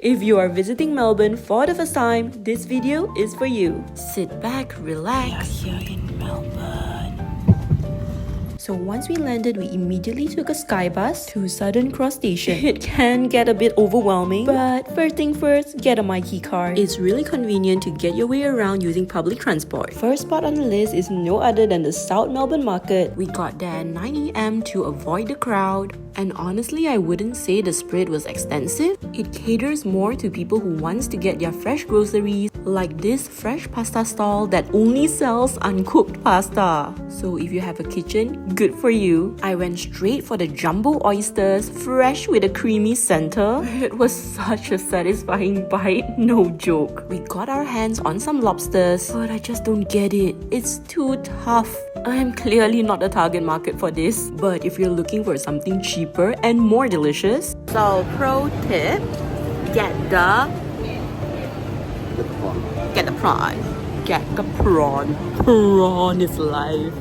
If you are visiting Melbourne for the first time, this video is for you. Sit back, relax. We are here in Melbourne. So once we landed, we immediately took a Skybus to Southern Cross Station. It can get a bit overwhelming, but first thing first, get a Myki card. It's really convenient to get your way around using public transport. First spot on the list is no other than the South Melbourne Market. We got there at 9 AM to avoid the crowd. And honestly, I wouldn't say the spread was extensive. It caters more to people who wants to get their fresh groceries, like this fresh pasta stall that only sells uncooked pasta. So if you have a kitchen, good for you. I went straight for the jumbo oysters, fresh with a creamy center. It was such a satisfying bite, no joke. We got our hands on some lobsters, but I just don't get it. It's too tough. I am clearly not the target market for this. But if you're looking for something cheaper and more delicious, so pro tip, get the prawn. Get the prawn. Prawn is life.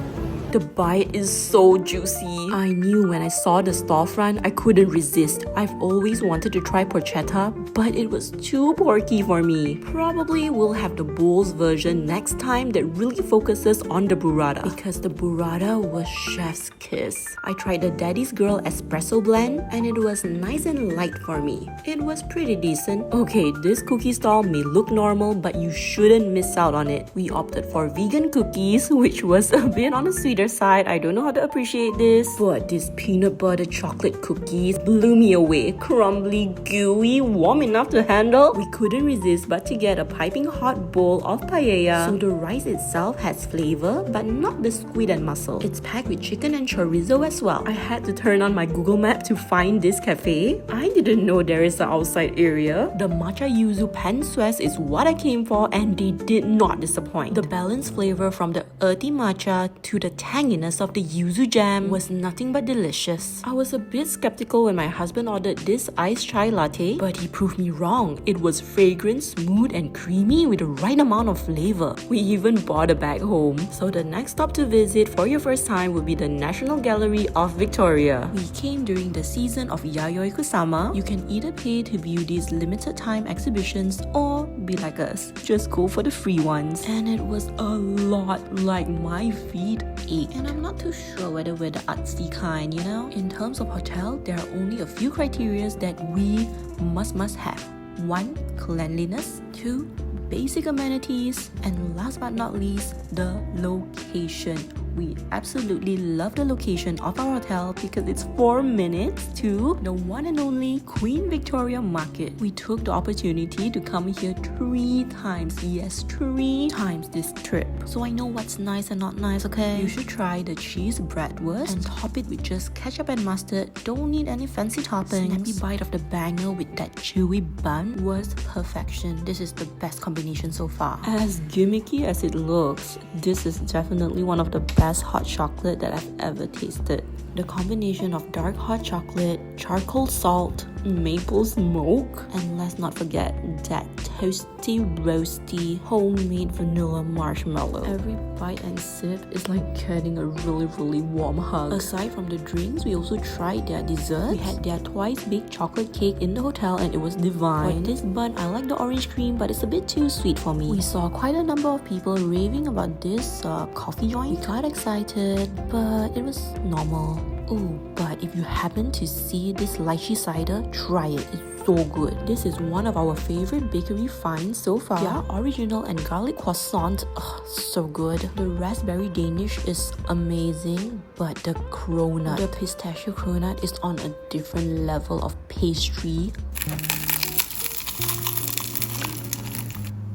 The bite is so juicy. I knew when I saw the storefront, I couldn't resist. I've always wanted to try porchetta, but it was too porky for me. Probably we'll have the bowls version next time that really focuses on the burrata, because the burrata was chef's kiss. I tried the Daddy's Girl espresso blend and it was nice and light for me. It was pretty decent. Okay, this cookie stall may look normal, but you shouldn't miss out on it. We opted for vegan cookies, which was a bit on the sweeter side. I don't know how to appreciate this, but these peanut butter chocolate cookies blew me away. Crumbly, gooey, warm enough to handle. We couldn't resist but to get a piping hot bowl of paella. So the rice itself has flavor, but not the squid and mussel. It's packed with chicken and chorizo as well. I had to turn on my Google map to find this cafe. I didn't know there is an outside area. The matcha yuzu pan suez is what I came for, and they did not disappoint. The balanced flavor from the earthy matcha to the tanginess of the yuzu jam was nothing but delicious. I was a bit skeptical when my husband ordered this iced chai latte, but he proved me wrong. It was fragrant, smooth and creamy with the right amount of flavor. We even bought a bag home. So the next stop to visit for your first time would be the National Gallery of Victoria. We came during the season of Yayoi Kusama. You can either pay to view these limited time exhibitions or be like us, just go for the free ones. And it was a lot, like my feet ache. And I'm not too sure whether we're the artsy kind, you know? In terms of hotel, there are only a few criteria that we must have. 1. Cleanliness. 2. Basic amenities. And last but not least, the location. We absolutely love the location of our hotel because it's 4 minutes to the one and only Queen Victoria Market. We took the opportunity to come here 3 times. Yes, 3 times this trip. So I know what's nice and not nice, okay? You should try the cheese bratwurst and top it with just ketchup and mustard. Don't need any fancy toppings. Snappy bite of the banger with that chewy bun was perfection. This is the best combination so far. As gimmicky as it looks, this is definitely one of the best hot chocolate that I've ever tasted. The combination of dark hot chocolate, charcoal salt, maple smoke, and let's not forget that toasty, roasty, homemade vanilla marshmallow. Every bite and sip is like getting a really warm hug. Aside from the drinks, we also tried their desserts. We had their twice baked chocolate cake in the hotel and it was divine. For this bun, I like the orange cream, but it's a bit too sweet for me. We saw quite a number of people raving about this coffee joint. We got excited, but it was normal. Oh, but if you happen to see this lychee cider, try it. It's so good. This is one of our favorite bakery finds so far. Their original and garlic croissant, so good. The raspberry Danish is amazing, but the cronut, the pistachio cronut is on a different level of pastry.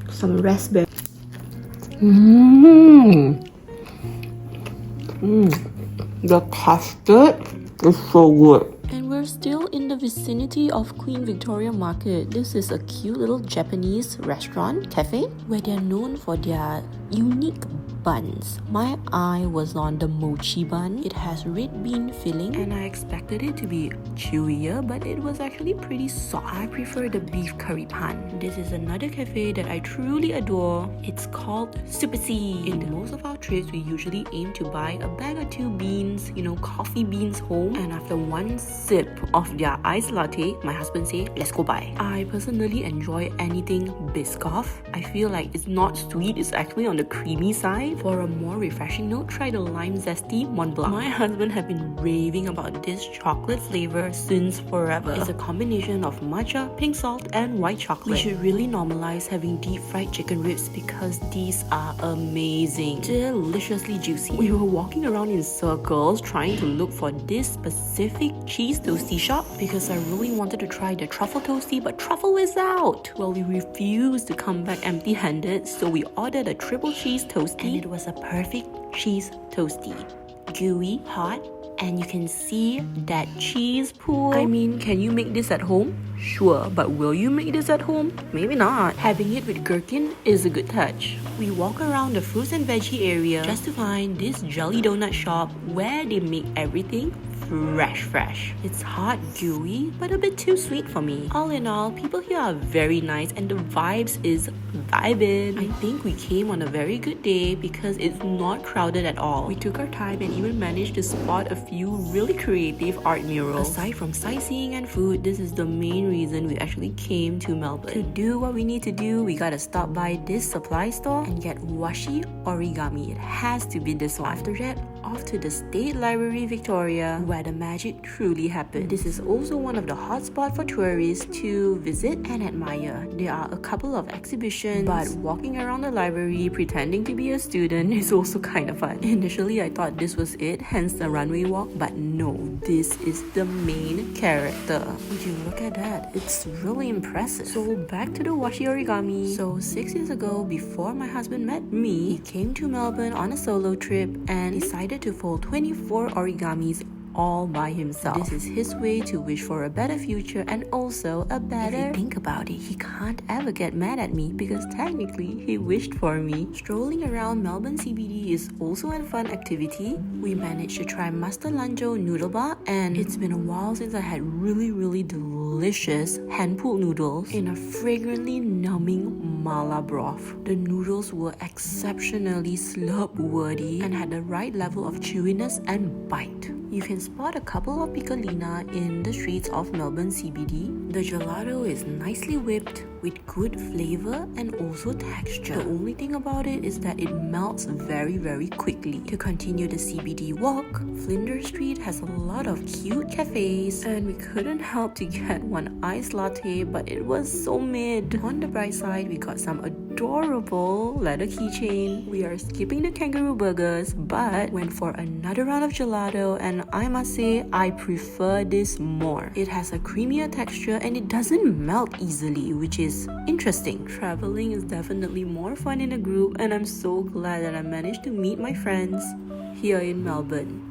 Some raspberry. The custard is so good. And we're still in the vicinity of Queen Victoria Market. This is a cute little Japanese restaurant, cafe, where they're known for their unique buns. My eye was on the mochi bun. It has red bean filling and I expected it to be chewier, but it was actually pretty soft. I prefer the beef curry pan. This is another cafe that I truly adore. It's called Super C. In most of our trips, we usually aim to buy a bag or two beans, coffee beans home, and after one sip of their iced latte, my husband say, let's go buy. I personally enjoy anything Biscoff. I feel like it's not sweet, it's actually on the creamy side. For a more refreshing note, try the lime zesty Mont Blanc. My husband has been raving about this chocolate flavor since forever. It's a combination of matcha, pink salt, and white chocolate. We should really normalize having deep fried chicken ribs because these are amazing. Deliciously juicy. We were walking around in circles trying to look for this specific cheese toasty shop because I really wanted to try the truffle toasty, but truffle is out. Well, we refused to come back empty-handed, so we ordered a triple cheese toasty, and it was a perfect cheese toasty. Gooey, hot, and you can see that cheese pool. I mean, can you make this at home? Sure, but will you make this at home? Maybe not. Having it with gherkin is a good touch. We walk around the fruits and veggie area just to find this jelly donut shop where they make everything fresh. It's hot, gooey, but a bit too sweet for me. All in all, people here are very nice and the vibes is vibing. I think we came on a very good day because it's not crowded at all. We took our time and even managed to spot a few really creative art murals. Aside from sightseeing and food, this is the main reason we actually came to Melbourne. To do what we need to do, we gotta stop by this supply store and get washi origami. It has to be this one. After that, off to the State Library Victoria, where the magic truly happened. This is also one of the hotspots for tourists to visit and admire. There are a couple of exhibitions, but walking around the library pretending to be a student is also kind of fun. Initially, I thought this was it, hence the runway walk, but no, this is the main character. Would you look at that? It's really impressive. So back to the washi origami. So 6 years ago, before my husband met me, he came to Melbourne on a solo trip and decided to fold 24 origamis all by himself. This is his way to wish for a better future and also a better... If you think about it, he can't ever get mad at me because technically he wished for me. Strolling around Melbourne CBD is also a fun activity. We managed to try Master LanZhou noodle bar, and it's been a while since I had really delicious hand-pulled noodles in a fragrantly numbing mala broth. The noodles were exceptionally slurp-worthy and had the right level of chewiness and bite. You can spot a couple of Piccolina in the streets of Melbourne CBD. The gelato is nicely whipped with good flavor and also texture. The only thing about it is that it melts very quickly. To continue the CBD walk, Flinders Street has a lot of cute cafes and we couldn't help to get one iced latte, but it was so mid. On the bright side, we got some adorable leather keychain. We are skipping the kangaroo burgers but went for another round of gelato, and I must say I prefer this more. It has a creamier texture and it doesn't melt easily, which is interesting. Traveling is definitely more fun in a group, and I'm so glad that I managed to meet my friends here in Melbourne.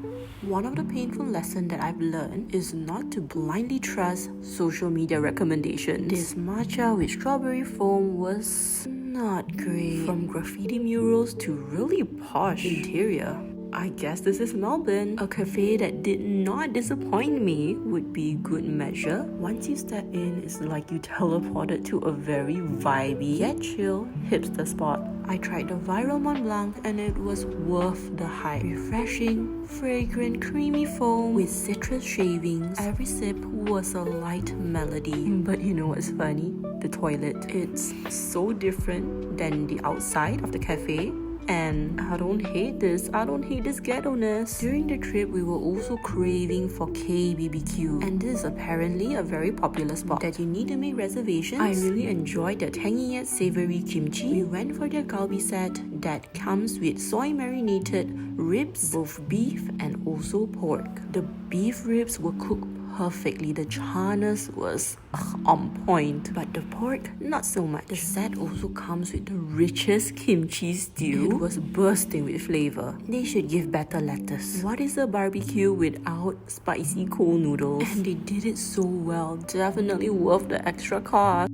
One of the painful lessons that I've learned is not to blindly trust social media recommendations. This matcha with strawberry foam was not great. From graffiti murals to really posh interior. I guess this is Melbourne. A cafe that did not disappoint me would be good measure. Once you step in, it's like you teleported to a very vibey yet chill hipster spot. I tried the viral Mont Blanc and it was worth the hype. Refreshing, fragrant, creamy foam with citrus shavings. Every sip was a light melody. But you know what's funny? The toilet. It's so different than the outside of the cafe. And I don't hate this ghetto-ness. During the trip, we were also craving for KBBQ, and this is apparently a very popular spot that you need to make reservations. I really enjoyed the tangy yet savory kimchi. We went for their Galbi set that comes with soy marinated ribs, both beef and also pork. The beef ribs were cooked perfectly. The charness was on point, but the pork not so much. The set also comes with the richest kimchi stew. It was bursting with flavor. They should give better lettuce. What is a barbecue without spicy cold noodles? And they did it so well. Definitely worth the extra cost.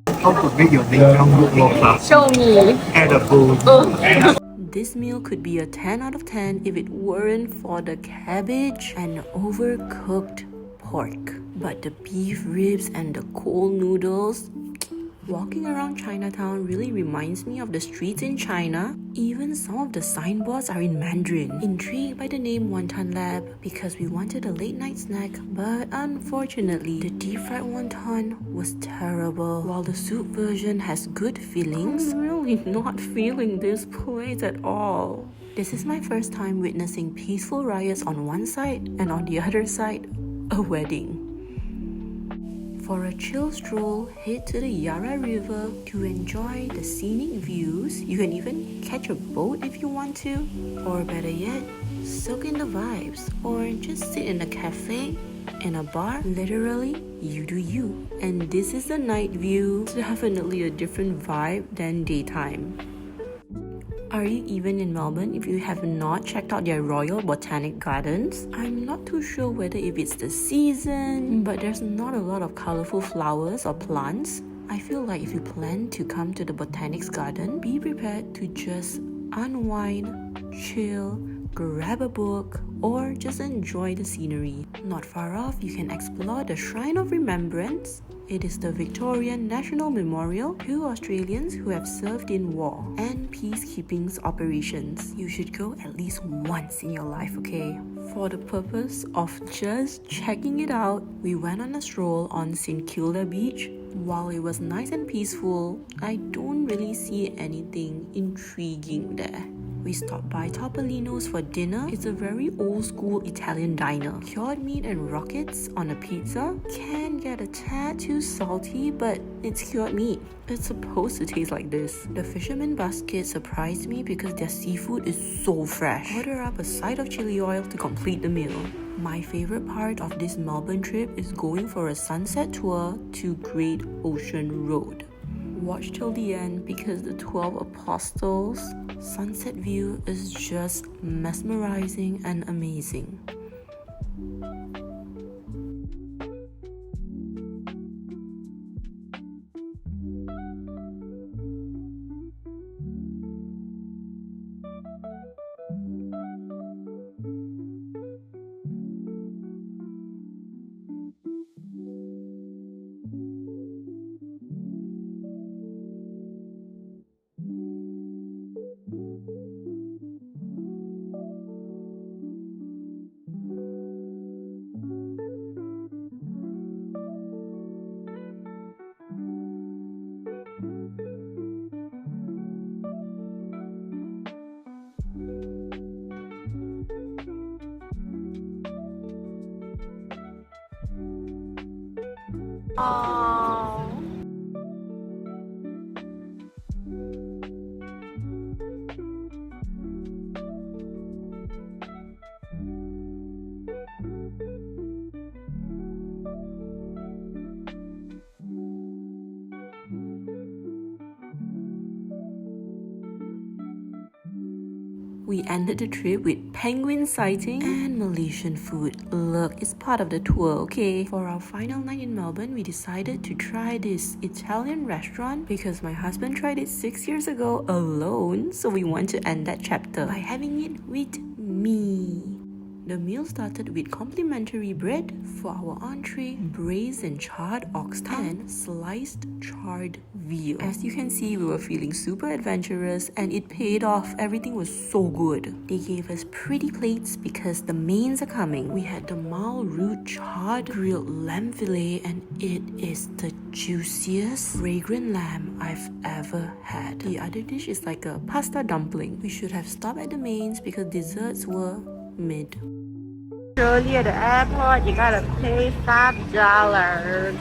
How to make your nature look more classy? Show me. Add a bowl. this meal could be a 10 out of 10 if it weren't for the cabbage and overcooked pork. But the beef ribs and the cold noodles, walking around Chinatown really reminds me of the streets in China. Even some of the signboards are in Mandarin. Intrigued by the name Wonton Lab because we wanted a late night snack, but unfortunately the deep fried wonton was terrible. While the soup version has good fillings, I'm really not feeling this place at all. This is my first time witnessing peaceful riots on one side and on the other side, a wedding. For a chill stroll, head to the Yarra River to enjoy the scenic views. You can even catch a boat if you want to, or better yet, soak in the vibes, or just sit in a cafe, in a bar. Literally, you do you. And this is the night view. It's definitely a different vibe than daytime. Are you even in Melbourne if you have not checked out their Royal Botanic Gardens? I'm not too sure whether if it's the season, but there's not a lot of colorful flowers or plants. I feel like if you plan to come to the Botanics Garden, be prepared to just unwind, chill, grab a book, or just enjoy the scenery. Not far off, you can explore the Shrine of Remembrance. It is the Victorian National Memorial to Australians who have served in war and peacekeeping operations. You should go at least once in your life, okay? For the purpose of just checking it out, we went on a stroll on St. Kilda Beach. While it was nice and peaceful, I don't really see anything intriguing there. We stopped by Topolinos for dinner. It's a very old school Italian diner. Cured meat and rockets on a pizza can get a tad too salty, but it's cured meat. It's supposed to taste like this. The fisherman basket surprised me because their seafood is so fresh. Order up a side of chili oil to complete the meal. My favorite part of this Melbourne trip is going for a sunset tour to Great Ocean Road. Watch till the end because the 12 Apostles sunset view is just mesmerizing and amazing. Oh. We ended the trip with penguin sighting and Malaysian food. Look, it's part of the tour, okay? For our final night in Melbourne, we decided to try this Italian restaurant because my husband tried it 6 years ago alone, so we want to end that chapter by having it with me. The meal started with complimentary bread for our entree, braised and charred ox tongue, and sliced charred veal. As you can see, we were feeling super adventurous and it paid off. Everything was so good. They gave us pretty plates because the mains are coming. We had the mal root charred grilled lamb fillet and it is the juiciest fragrant lamb I've ever had. The other dish is like a pasta dumpling. We should have stopped at the mains because desserts were mid. Surely at the airport you gotta pay $5,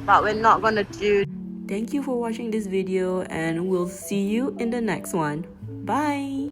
but we're not gonna do. Thank you for watching this video and we'll see you in the next one. Bye.